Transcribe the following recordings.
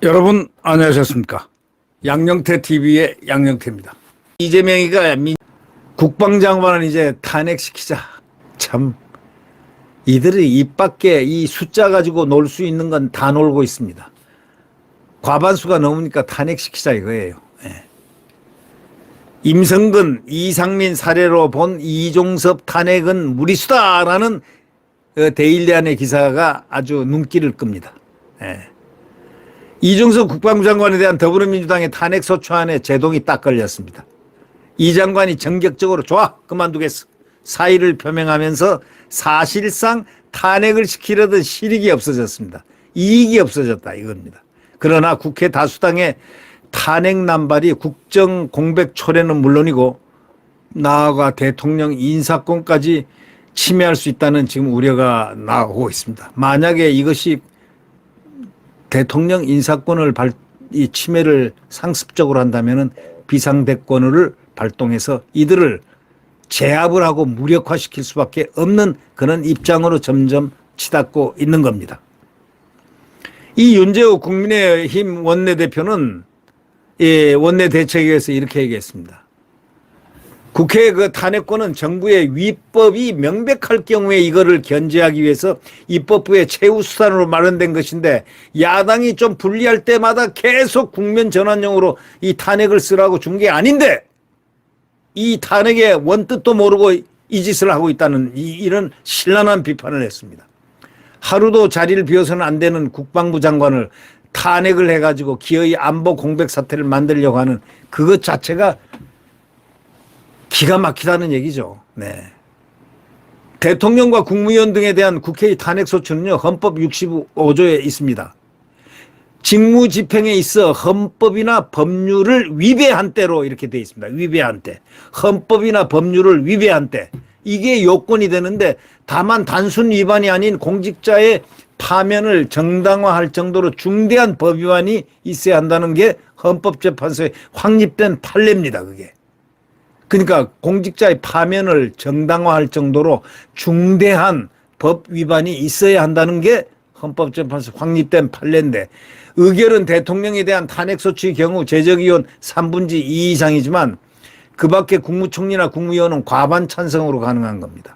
여러분 안녕하셨습니까? 양영태 TV의 양영태입니다. 이재명이가 국방장관을 이제 탄핵시키자. 참 이들이 입 밖에 이 숫자 가지고 놀 수 있는 건 다 놀고 있습니다. 과반수가 넘으니까 탄핵시키자 이거예요. 예. 임성근, 이상민 사례로 본 이종섭 탄핵은 무리수다라는 데일리안의 기사가 아주 눈길을 끕니다. 예. 이종섭 국방부 장관에 대한 더불어민주당의 탄핵소추안에 제동이 딱 걸렸습니다. 이 장관이 전격적으로 좋아 그만두겠어 사의를 표명하면서 사실상 탄핵을 시키려던 실익이 없어졌습니다. 이익이 없어졌다 이겁니다. 그러나 국회 다수당의 탄핵 남발이 국정 공백 초래는 물론이고 나아가 대통령 인사권까지 침해할 수 있다는 지금 우려가 나오고 있습니다. 만약에 이것이 대통령 인사권을 이 침해를 상습적으로 한다면 비상대권을 발동해서 이들을 제압을 하고 무력화시킬 수밖에 없는 그런 입장으로 점점 치닫고 있는 겁니다. 이 윤재호 국민의힘 원내대표는 원내대책위에서 이렇게 얘기했습니다. 국회의 그 탄핵권은 정부의 위법이 명백할 경우에 이거를 견제하기 위해서 입법부의 최우수단으로 마련된 것인데 야당이 좀 불리할 때마다 계속 국면 전환용으로 이 탄핵을 쓰라고 준 게 아닌데 이 탄핵의 원뜻도 모르고 이 짓을 하고 있다는 이런 신랄한 비판을 했습니다. 하루도 자리를 비워서는 안 되는 국방부 장관을 탄핵을 해가지고 기어이 안보 공백 사태를 만들려고 하는 그것 자체가 기가 막히다는 얘기죠. 네. 대통령과 국무위원 등에 대한 국회의 탄핵소추는요, 헌법 65조에 있습니다. 직무집행에 있어 헌법이나 법률을 위배한 때로 이렇게 되어 있습니다. 위배한 때. 헌법이나 법률을 위배한 때. 이게 요건이 되는데 다만 단순 위반이 아닌 공직자의 파면을 정당화할 정도로 중대한 법 위반이 있어야 한다는 게 헌법재판소에 확립된 판례입니다. 그게. 그러니까 공직자의 파면을 정당화할 정도로 중대한 법 위반이 있어야 한다는 게 헌법재판소 확립된 판례인데 의결은 대통령에 대한 탄핵소추의 경우 제적의원 3분의 2 이상이지만 그 밖에 국무총리나 국무위원은 과반 찬성으로 가능한 겁니다.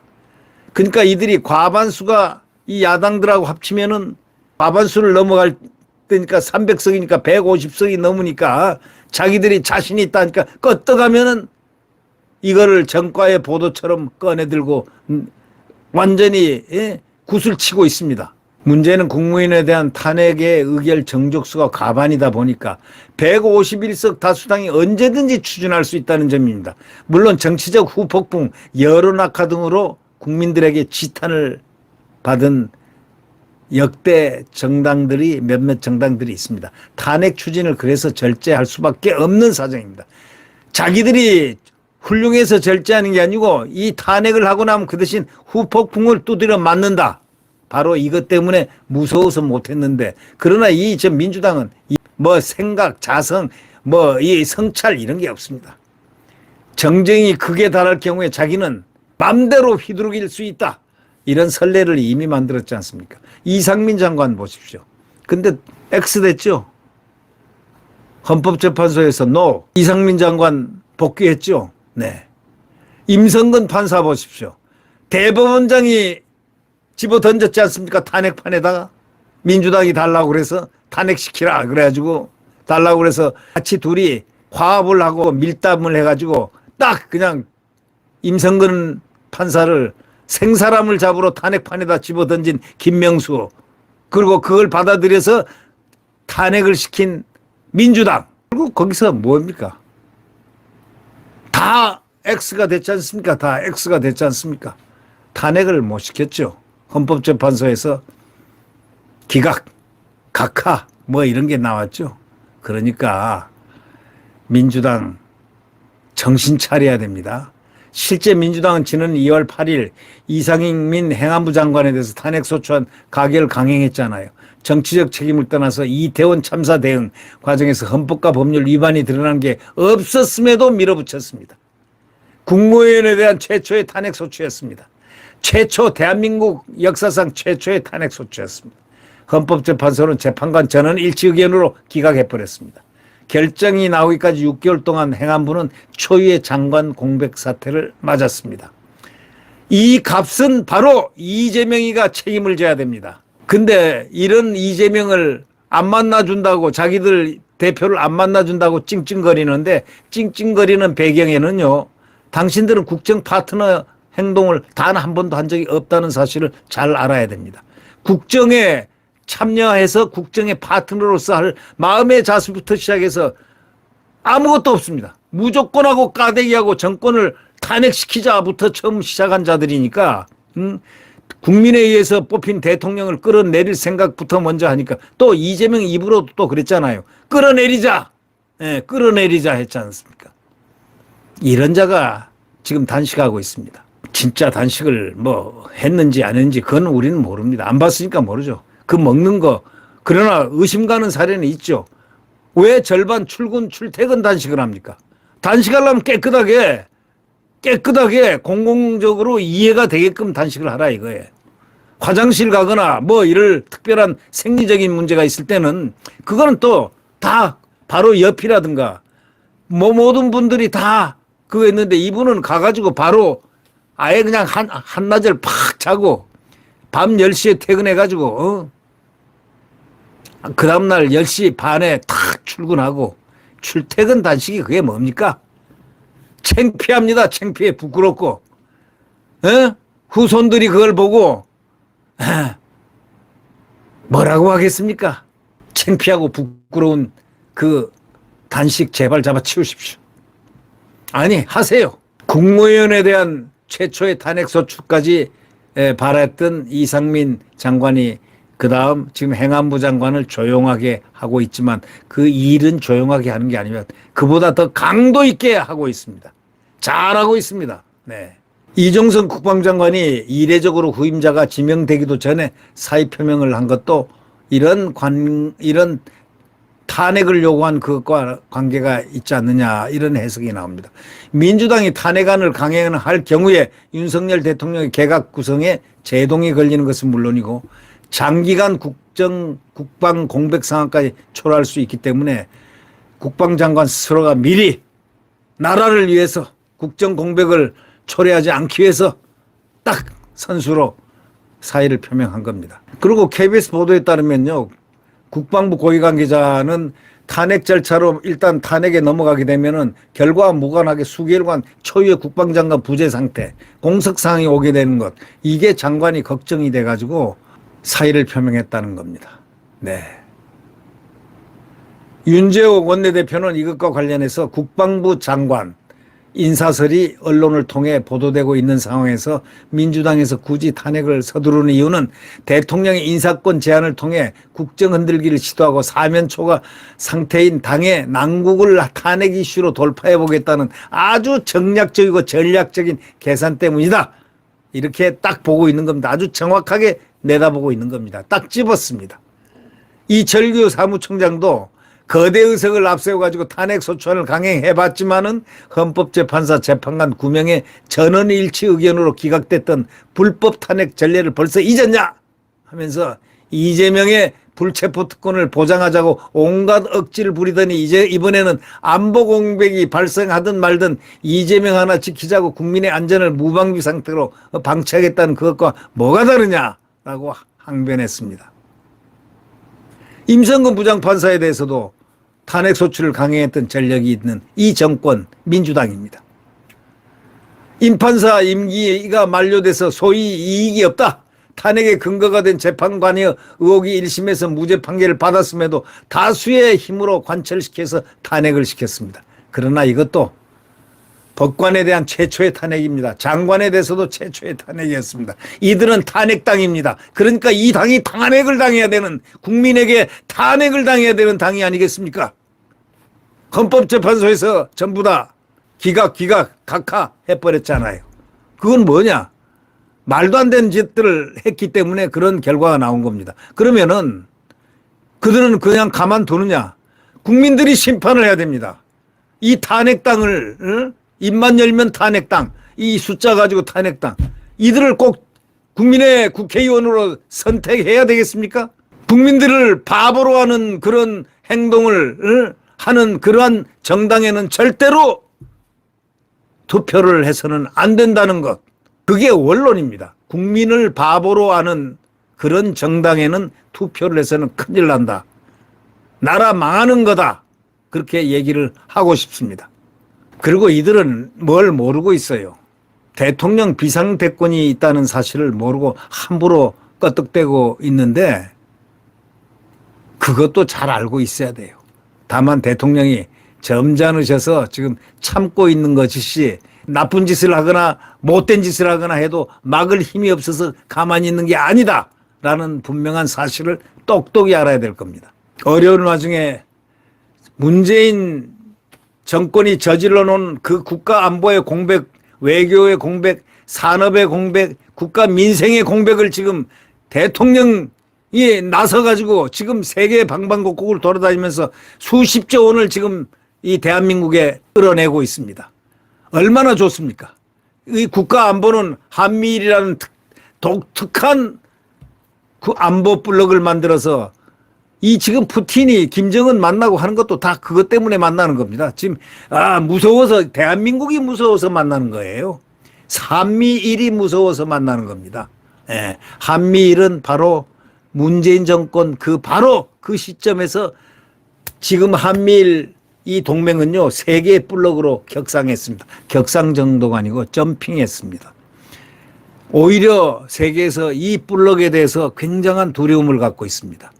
그러니까 이들이 과반수가 이 야당들하고 합치면은 과반수를 넘어갈 때니까 300석이니까 150석이 넘으니까 자기들이 자신이 있다니까 껐떡하면은 이거를 전과의 보도처럼 꺼내들고 완전히 굿을 치고 있습니다. 문제는 국무위원에 대한 탄핵의 의결 정족수가 과반이다 보니까 151석 다수당이 언제든지 추진할 수 있다는 점입니다. 물론 정치적 후폭풍, 여론 악화 등으로 국민들에게 지탄을 받은 역대 정당들이 몇몇 정당들이 있습니다. 탄핵 추진을 그래서 절제할 수밖에 없는 사정입니다. 자기들이 훌륭해서 절제하는 게 아니고 이 탄핵을 하고 나면 그 대신 후폭풍을 두드려 맞는다. 바로 이것 때문에 무서워서 못했는데 그러나 이 민주당은 뭐 생각, 자성, 뭐 이 성찰 이런 게 없습니다. 정쟁이 극에 달할 경우에 자기는 맘대로 휘두르길 수 있다. 이런 선례를 이미 만들었지 않습니까? 이상민 장관 보십시오. 근데 X 됐죠. 헌법재판소에서 NO. 이상민 장관 복귀했죠. 네. 임성근 판사 보십시오. 대법원장이 집어 던졌지 않습니까? 탄핵판에다가 민주당이 달라고 그래서 탄핵시키라 그래가지고 달라고 그래서 같이 둘이 화합을 하고 밀담을 해가지고 딱 그냥 임성근 판사를 생사람을 잡으러 탄핵판에다 집어 던진 김명수 그리고 그걸 받아들여서 탄핵을 시킨 민주당 그리고 거기서 뭡니까? 다 X가 됐지 않습니까? 다 X가 됐지 않습니까? 탄핵을 못 시켰죠. 헌법재판소에서 기각, 각하 뭐 이런 게 나왔죠. 그러니까 민주당 정신 차려야 됩니다. 실제 민주당은 지난 2월 8일 이상민 행안부 장관에 대해서 탄핵소추안 가결 강행했잖아요. 정치적 책임을 떠나서 이태원 참사 대응 과정에서 헌법과 법률 위반이 드러난 게 없었음에도 밀어붙였습니다. 국무위원에 대한 최초의 탄핵소추였습니다. 대한민국 역사상 최초의 탄핵소추였습니다. 헌법재판소는 재판관 전원 일치 의견으로 기각해버렸습니다. 결정이 나오기까지 6개월 동안 행안부는 초유의 장관 공백 사태를 맞았습니다. 이 값은 바로 이재명이가 책임을 져야 됩니다. 근데 이런 이재명을 안 만나준다고, 자기들 대표를 안 만나준다고 찡찡거리는데, 찡찡거리는 배경에는요, 당신들은 국정 파트너 행동을 단 한 번도 한 적이 없다는 사실을 잘 알아야 됩니다. 국정에 참여해서 국정의 파트너로서 할 마음의 자세부터 시작해서 아무것도 없습니다. 무조건하고 까대기하고 정권을 탄핵시키자부터 처음 시작한 자들이니까 국민에 의해서 뽑힌 대통령을 끌어내릴 생각부터 먼저 하니까, 또 이재명 입으로 또 그랬잖아요. 끌어내리자. 예, 끌어내리자 했지 않습니까? 이런 자가 지금 단식하고 있습니다. 진짜 단식을 뭐 했는지 안 했는지 그건 우리는 모릅니다. 안 봤으니까 모르죠. 그 먹는 거, 그러나 의심 가는 사례는 있죠. 왜 절반 출퇴근 단식을 합니까? 단식하려면 깨끗하게 공공적으로 이해가 되게끔 단식을 하라 이거예요. 화장실 가거나 뭐 이럴 특별한 생리적인 문제가 있을 때는 그거는 또 다 바로 옆이라든가 뭐 모든 분들이 다 그거 했는데, 이분은 가가지고 바로 아예 그냥 한낮을 팍 자고 밤 10시에 퇴근해가지고 그 다음날 10시 반에 탁 출근하고, 출퇴근 단식이 그게 뭡니까? 창피합니다. 창피해. 부끄럽고. 후손들이 그걸 보고 뭐라고 하겠습니까? 창피하고 부끄러운 그 단식 제발 잡아치우십시오. 아니, 하세요. 국무위원에 대한 최초의 탄핵소추까지 발했던 이상민 장관이 그 다음 지금 행안부 장관을 조용하게 하고 있지만, 그 일은 조용하게 하는 게 아니면 그보다 더 강도 있게 하고 있습니다. 잘하고 있습니다. 네. 이종성 국방장관이 이례적으로 후임자가 지명되기도 전에 사의 표명을 한 것도 이런 탄핵을 요구한 그것과 관계가 있지 않느냐, 이런 해석이 나옵니다. 민주당이 탄핵안을 강행할 경우에 윤석열 대통령의 개각 구성에 제동이 걸리는 것은 물론이고 장기간 국방 공백 상황까지 초래할 수 있기 때문에 국방장관 스스로가 미리 나라를 위해서 국정 공백을 초래하지 않기 위해서 딱 선수로 사의를 표명한 겁니다. 그리고 KBS 보도에 따르면요, 국방부 고위 관계자는 탄핵 절차로 일단 탄핵에 넘어가게 되면은 결과와 무관하게 수개월간 초유의 국방장관 부재 상태, 공석 상황이 오게 되는 것, 이게 장관이 걱정이 돼가지고 사의를 표명했다는 겁니다. 네. 윤재옥 원내대표는 이것과 관련해서 국방부 장관 인사설이 언론을 통해 보도되고 있는 상황에서 민주당에서 굳이 탄핵을 서두르는 이유는 대통령의 인사권 제한을 통해 국정 흔들기를 시도하고 사면초가 상태인 당의 난국을 탄핵 이슈로 돌파해 보겠다는 아주 정략적이고 전략적인 계산 때문이다. 이렇게 딱 보고 있는 겁니다. 아주 정확하게 내다보고 있는 겁니다. 딱 집었습니다. 이철규 사무총장도 거대 의석을 앞세워가지고 탄핵소추안을 강행해봤지만은 헌법재판사 재판관 9명의 전원일치 의견으로 기각됐던 불법 탄핵 전례를 벌써 잊었냐 하면서 이재명의 불체포 특권을 보장하자고 온갖 억지를 부리더니 이제 이번에는 안보 공백이 발생하든 말든 이재명 하나 지키자고 국민의 안전을 무방비 상태로 방치하겠다는 그것과 뭐가 다르냐라고 항변했습니다. 임성근 부장판사에 대해서도 탄핵소추를 강행했던 전력이 있는 이 정권 민주당입니다. 임판사 임기가 만료돼서 소위 이익이 없다, 탄핵의 근거가 된 재판관의 의혹이 1심에서 무죄 판결을 받았음에도 다수의 힘으로 관철시켜서 탄핵을 시켰습니다. 그러나 이것도 법관에 대한 최초의 탄핵입니다. 장관에 대해서도 최초의 탄핵이었습니다. 이들은 탄핵당입니다. 그러니까 이 당이 탄핵을 당해야 되는, 국민에게 탄핵을 당해야 되는 당이 아니겠습니까? 헌법재판소에서 전부 다 기각 각하해버렸잖아요. 그건 뭐냐? 말도 안 되는 짓들을 했기 때문에 그런 결과가 나온 겁니다. 그러면은 그들은 그냥 가만두느냐? 국민들이 심판을 해야 됩니다. 이 탄핵당을 입만 열면 탄핵당, 이 숫자 가지고 탄핵당, 이들을 꼭 국민의 국회의원으로 선택해야 되겠습니까? 국민들을 바보로 하는 그런 행동을 하는 그러한 정당에는 절대로 투표를 해서는 안 된다는 것. 그게 원론입니다. 국민을 바보로 하는 그런 정당에는 투표를 해서는 큰일 난다. 나라 망하는 거다. 그렇게 얘기를 하고 싶습니다. 그리고 이들은 뭘 모르고 있어요. 대통령 비상대권이 있다는 사실을 모르고 함부로 껐떡대고 있는데 그것도 잘 알고 있어야 돼요. 다만 대통령이 점잖으셔서 지금 참고 있는 것이지 나쁜 짓을 하거나 못된 짓을 하거나 해도 막을 힘이 없어서 가만히 있는 게 아니다라는 분명한 사실을 똑똑히 알아야 될 겁니다. 어려운 와중에 문재인 정권이 저질러 놓은 그 국가 안보의 공백, 외교의 공백, 산업의 공백, 국가 민생의 공백을 지금 대통령이 나서가지고 지금 세계 방방곡곡을 돌아다니면서 수십조 원을 지금 이 대한민국에 끌어내고 있습니다. 얼마나 좋습니까? 이 국가 안보는 한미일이라는 독특한 그 안보 블록을 만들어서 이 지금 푸틴이 김정은 만나고 하는 것도 다 그것 때문에 만나는 겁니다. 지금 무서워서 대한민국이 무서워서 만나는 거예요. 한미일이 무서워서 만나는 겁니다. 예, 한미일은 바로 문재인 정권 바로 그 시점에서 지금 한미일 이 동맹은요, 세 개의 블록으로 격상했습니다. 격상 정도가 아니고 점핑했습니다. 오히려 세계에서 이 블록에 대해서 굉장한 두려움을 갖고 있습니다.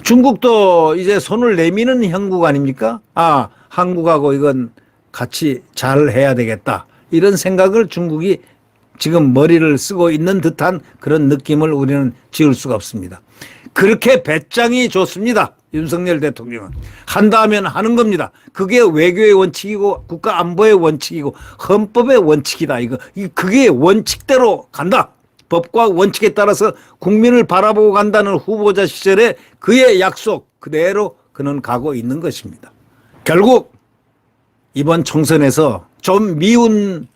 중국도 이제 손을 내미는 형국 아닙니까? 한국하고 이건 같이 잘 해야 되겠다. 이런 생각을 중국이 지금 머리를 쓰고 있는 듯한 그런 느낌을 우리는 지울 수가 없습니다. 그렇게 배짱이 좋습니다. 윤석열 대통령은. 한다면 하는 겁니다. 그게 외교의 원칙이고 국가 안보의 원칙이고 헌법의 원칙이다. 그게 원칙대로 간다. 법과 원칙에 따라서 국민을 바라보고 간다는 후보자 시절에 그의 약속 그대로 그는 가고 있는 것입니다. 결국 이번 총선에서 좀 미운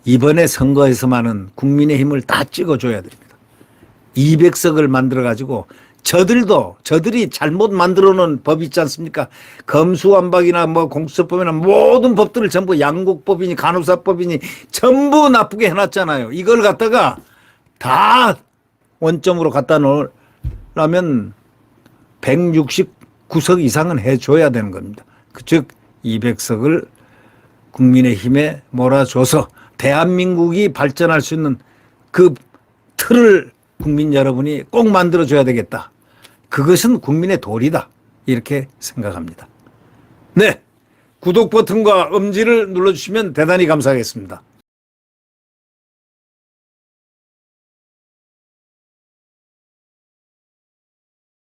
이번에 선거에서만은 국민의힘을 다 찍어줘야 됩니다. 200석을 만들어가지고 저들이 잘못 만들어 놓은 법 있지 않습니까? 검수완박이나 공수처법이나 모든 법들을 전부 양국법이니 간호사법이니 전부 나쁘게 해놨잖아요. 이걸 갖다가 다 원점으로 갖다 놓으려면 169석 이상은 해줘야 되는 겁니다. 즉 200석을 국민의힘에 몰아줘서 대한민국이 발전할 수 있는 그 틀을 국민 여러분이 꼭 만들어줘야 되겠다. 그것은 국민의 도리다. 이렇게 생각합니다. 네, 구독 버튼과 엄지를 눌러주시면 대단히 감사하겠습니다.